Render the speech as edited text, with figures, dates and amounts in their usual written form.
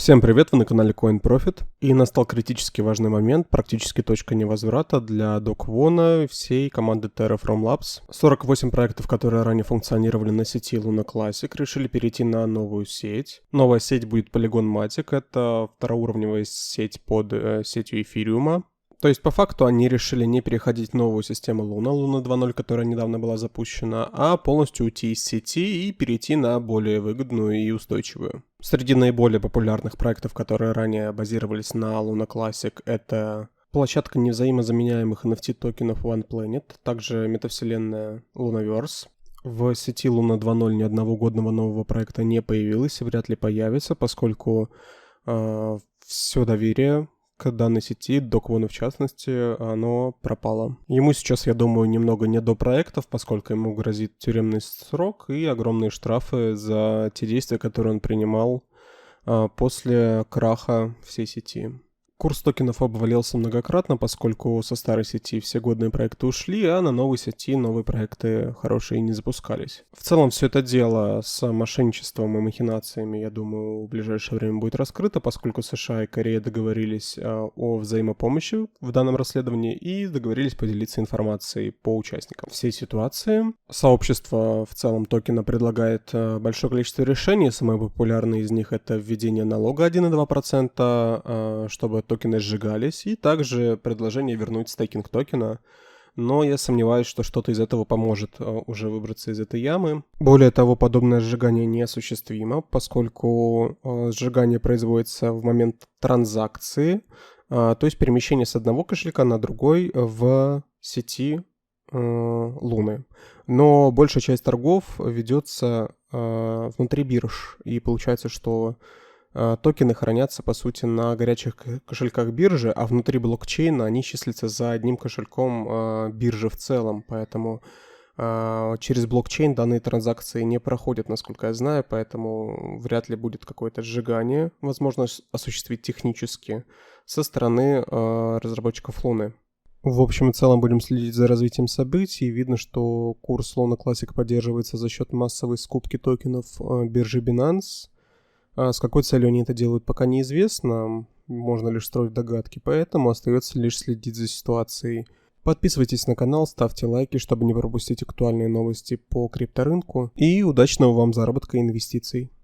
Всем привет, вы на канале CoinProfit. И настал критически важный момент, практически точка невозврата для Доквона и всей команды Terraform Labs. 48 проектов, которые ранее функционировали на сети Luna Classic, решили перейти на новую сеть. Новая сеть будет Polygon Matic, это второуровневая сеть под сетью эфириума. То есть, по факту, они решили не переходить в новую систему Luna 2.0, которая недавно была запущена, а полностью уйти из сети и перейти на более выгодную и устойчивую. Среди наиболее популярных проектов, которые ранее базировались на Luna Classic, это площадка невзаимозаменяемых NFT-токенов OnePlanet, также метавселенная Lunaverse. В сети Luna 2.0 ни одного годного нового проекта не появилось и вряд ли появится, поскольку все доверие к данной сети, Доквону в частности, оно пропало. Ему сейчас, я думаю, немного не до проектов, поскольку ему грозит тюремный срок и огромные штрафы за те действия, которые он принимал после краха всей сети. Курс токенов обвалился многократно, поскольку со старой сети все годные проекты ушли, а на новой сети новые проекты хорошие не запускались. В целом все это дело с мошенничеством и махинациями, я думаю, в ближайшее время будет раскрыто, поскольку США и Корея договорились о взаимопомощи в данном расследовании и договорились поделиться информацией по участникам всей ситуации. Сообщество в целом токена предлагает большое количество решений, самые популярные из них это введение налога 1,2%, чтобы токены сжигались, и также предложение вернуть стейкинг токена, но я сомневаюсь, что что-то из этого поможет уже выбраться из этой ямы. Более того, подобное сжигание неосуществимо, поскольку сжигание производится в момент транзакции, то есть перемещение с одного кошелька на другой в сети Луны. Но большая часть торгов ведется внутри бирж, и получается, что токены хранятся, по сути, на горячих кошельках биржи, а внутри блокчейна они числятся за одним кошельком биржи в целом, поэтому через блокчейн данные транзакции не проходят, насколько я знаю, поэтому вряд ли будет какое-то сжигание, возможно, осуществить технически со стороны разработчиков Луны. В общем и целом будем следить за развитием событий. Видно, что курс Luna Classic поддерживается за счет массовой скупки токенов биржи Binance. С какой целью они это делают, пока неизвестно, можно лишь строить догадки, поэтому остается лишь следить за ситуацией. Подписывайтесь на канал, ставьте лайки, чтобы не пропустить актуальные новости по крипторынку, и удачного вам заработка и инвестиций.